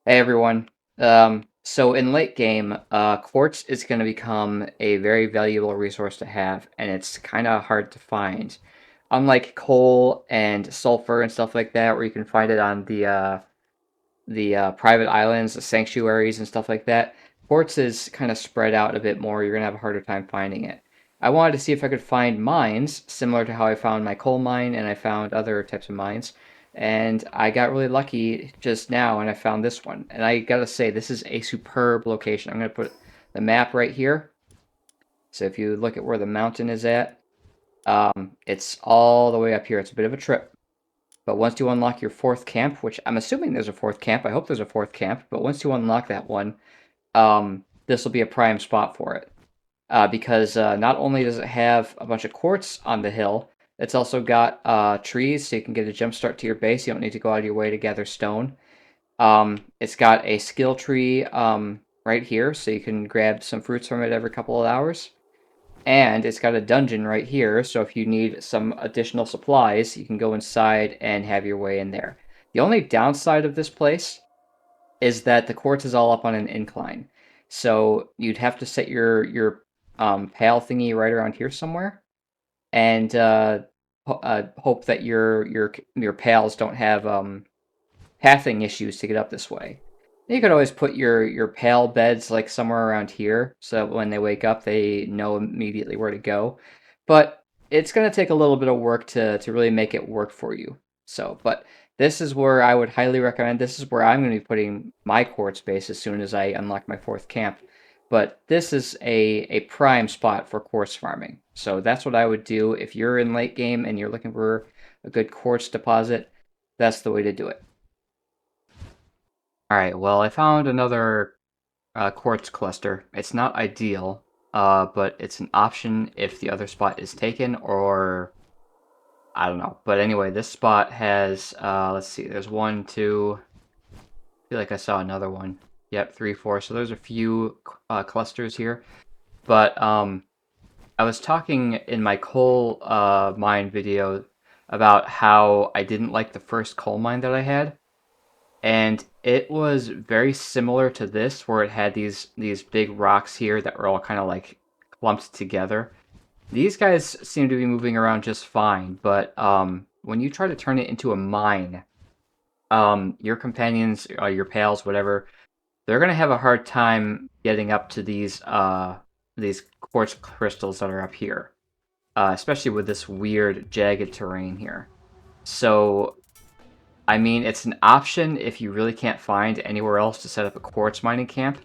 Hey everyone. So in late game, quartz is going to become a very valuable resource to have, and it's kind of hard to find. Unlike coal and sulfur and stuff like that, where you can find it on the private islands, the sanctuaries, and stuff like that, quartz is kind of spread out a bit more. You're gonna have a harder time finding it. I wanted to see if I could find mines similar to how I found my coal mine and I found other types of mines. And I got really lucky just now and I found this one. And I gotta say, this is a superb location. I'm gonna put the map right here. So if you look at where the mountain is at, it's all the way up here. It's a bit of a trip. But once you unlock your fourth camp, which I'm assuming there's a fourth camp, I hope there's a fourth camp, but once you unlock that one, this will be a prime spot for it. Because not only does it have a bunch of quartz on the hill, it's also got trees, so you can get a jump start to your base. You don't need to go out of your way to gather stone. It's got a skill tree right here, so you can grab some fruits from it every couple of hours. And it's got a dungeon right here, so if you need some additional supplies, you can go inside and have your way in there. The only downside of this place is that the quartz is all up on an incline. So you'd have to set your pal thingy right around here somewhere, and hope that your pals don't have pathing issues to get up this way. You could always put your pal beds like somewhere around here, so when they wake up, they know immediately where to go. But it's going to take a little bit of work to really make it work for you. So, but this is where I would highly recommend. This is where I'm going to be putting my quartz base as soon as I unlock my fourth camp. But this is a prime spot for quartz farming. So that's what I would do if you're in late game and you're looking for a good quartz deposit. That's the way to do it. All right, well, I found another quartz cluster. It's not ideal, but it's an option if the other spot is taken, or I don't know. But anyway, this spot has, let's see, there's one, two, I feel like I saw another one. Yep, three, four. So there's a few clusters here. But I was talking in my coal mine video about how I didn't like the first coal mine that I had. And it was very similar to this, where it had these big rocks here that were all kind of like clumped together. These guys seem to be moving around just fine, but when you try to turn it into a mine, your companions, your pals, whatever, they're gonna have a hard time getting up to these quartz crystals that are up here, especially with this weird jagged terrain here. So I mean, it's an option if you really can't find anywhere else to set up a quartz mining camp,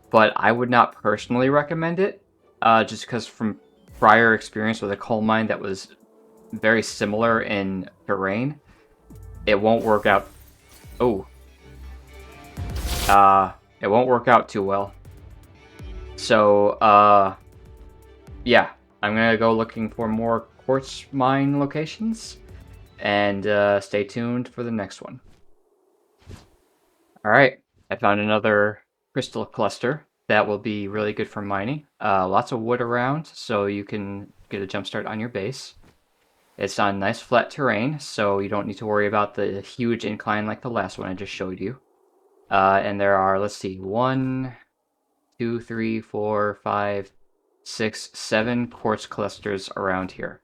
but I would not personally recommend it, just because from prior experience with a coal mine that was very similar in terrain, it won't work out. Oh, it won't work out too well. So, yeah, I'm gonna go looking for more quartz mine locations, and stay tuned for the next one. All right, I found another crystal cluster that will be really good for mining. Lots of wood around, so you can get a jump start on your base. It's on nice flat terrain, so you don't need to worry about the huge incline like the last one I just showed you. And there are, let's see, one, two, three, four, five, six, seven quartz clusters around here.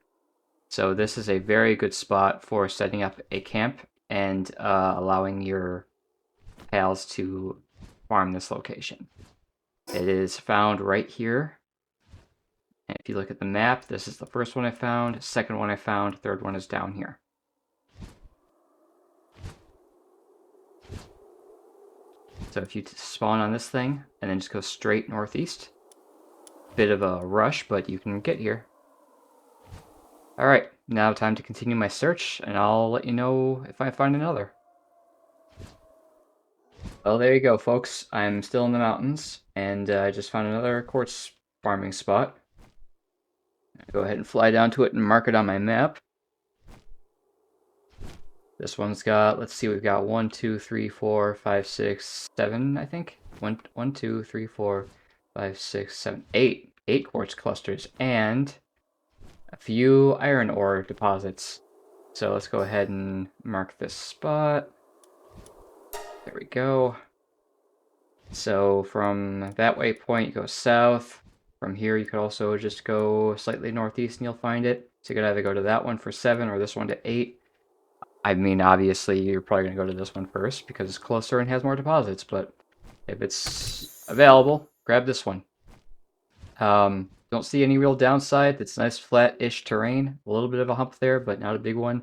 So this is a very good spot for setting up a camp and allowing your pals to farm this location. It is found right here. And if you look at the map, this is the first one I found, second one I found, third one is down here. So if you spawn on this thing and then just go straight northeast, bit of a rush, but you can get here. Alright, now time to continue my search, and I'll let you know if I find another. Well, there you go, folks. I'm still in the mountains, and I just found another quartz farming spot. I'll go ahead and fly down to it and mark it on my map. This one's got, let's see, we've got 1, 2, 3, 4, 5, 6, 7, I think. 1, 2, 3, 4, 5, 6, 7, 8. 8 quartz clusters, and a few iron ore deposits. So let's go ahead and mark this spot. There we go. So from that waypoint, you go south. From here, you could also just go slightly northeast and you'll find it. So you could either go to that one for 7 or this one to 8. I mean, obviously, you're probably going to go to this one first because it's closer and has more deposits, but if it's available, grab this one. Don't see any real downside. It's nice flat-ish terrain. A little bit of a hump there, but not a big one.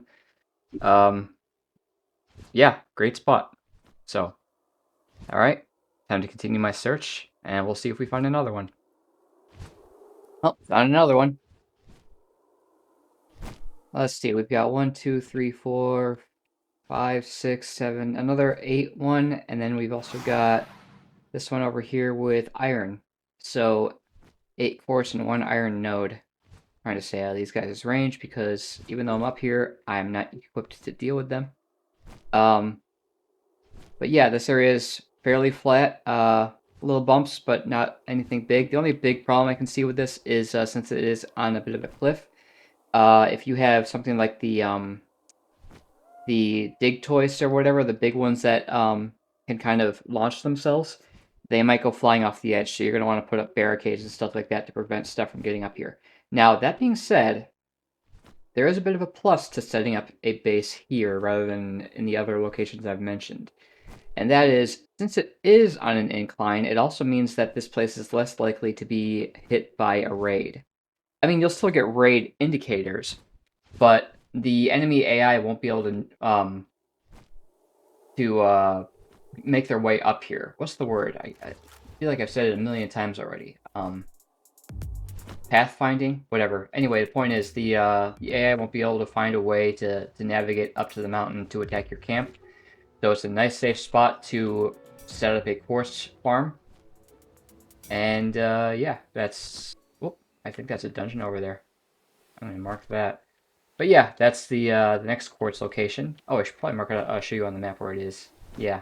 Yeah, great spot. So, all right, time to continue my search, and we'll see if we find another one. Oh, found another one. Let's see, we've got 1, 2, 3, 4, 5, 6, 7, another 8 one, and then we've also got this one over here with iron. So 8 quartz and 1 iron node. Trying to stay out of these guys' range because even though I'm up here, I'm not equipped to deal with them. But yeah, this area is fairly flat. Little bumps, but not anything big. The only big problem I can see with this is since it is on a bit of a cliff. If you have something like the dig toys or whatever, the big ones that can kind of launch themselves, they might go flying off the edge. So you're going to want to put up barricades and stuff like that to prevent stuff from getting up here. Now, that being said, there is a bit of a plus to setting up a base here rather than in the other locations I've mentioned. And that is, since it is on an incline, it also means that this place is less likely to be hit by a raid. I mean, you'll still get raid indicators, but the enemy AI won't be able to make their way up here. What's the word? I feel like I've said it a million times already. Pathfinding, whatever. Anyway, the point is the AI won't be able to find a way to navigate up to the mountain to attack your camp. So it's a nice safe spot to set up a quartz farm. And yeah, that's... Oh, I think that's a dungeon over there. I'm going to mark that. But yeah, that's the next quartz location. Oh, I should probably mark it. I'll show you on the map where it is. Yeah,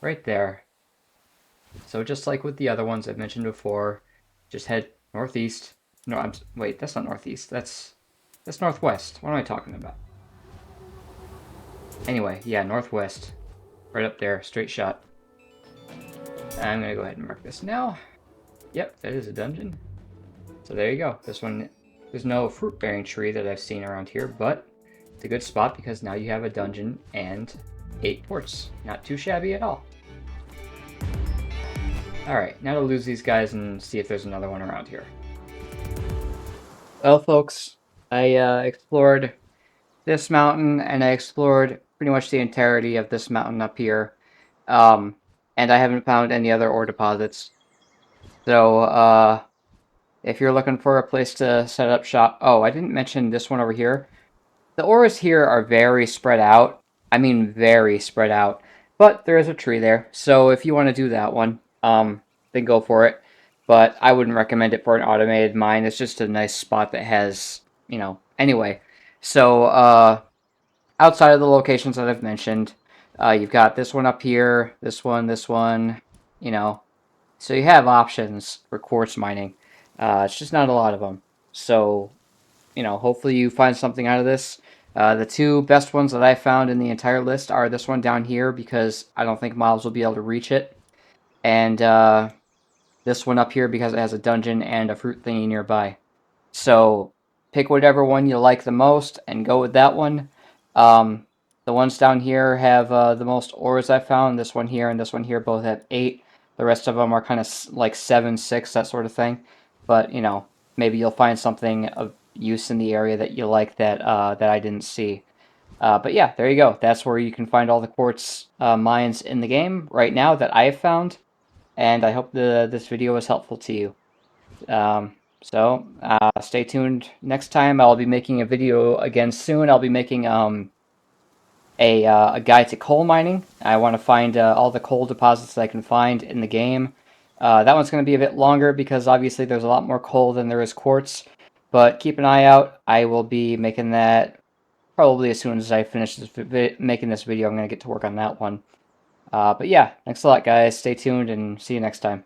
right there. So just like with the other ones I've mentioned before, just head northeast. No, wait, that's not northeast. That's northwest. What am I talking about? Anyway, yeah, northwest. Right up there, straight shot. I'm gonna go ahead and mark this now. Yep, that is a dungeon. So there you go. This one, there's no fruit-bearing tree that I've seen around here, but it's a good spot because now you have a dungeon and 8 quartz. Not too shabby at all. Alright, now to lose these guys and see if there's another one around here. Well, folks, I explored this mountain and I explored pretty much the entirety of this mountain up here. And I haven't found any other ore deposits. So, if you're looking for a place to set up shop... Oh, I didn't mention this one over here. The ores here are very spread out. I mean, very spread out. But there is a tree there. So if you want to do that one, then go for it. But I wouldn't recommend it for an automated mine. It's just a nice spot that has, you know... Anyway, so, outside of the locations that I've mentioned, you've got this one up here, this one, you know. So you have options for quartz mining. It's just not a lot of them. So, you know, hopefully you find something out of this. The 2 best ones that I found in the entire list are this one down here because I don't think mobs will be able to reach it. And this one up here because it has a dungeon and a fruit thingy nearby. So pick whatever one you like the most and go with that one. The ones down here have the most ores I found. This one here and this one here both have 8. The rest of them are kind of like 7, 6, that sort of thing. But, you know, maybe you'll find something of use in the area that you like that that I didn't see. But yeah, there you go. That's where you can find all the quartz mines in the game right now that I have found. And I hope this video was helpful to you. So stay tuned. Next time I'll be making a video again soon. I'll be making a guide to coal mining. I want to find all the coal deposits that I can find in the game. That one's going to be a bit longer because obviously there's a lot more coal than there is quartz. But keep an eye out. I will be making that probably as soon as I finish making this video. I'm going to get to work on that one. But yeah, thanks a lot, guys. Stay tuned and see you next time.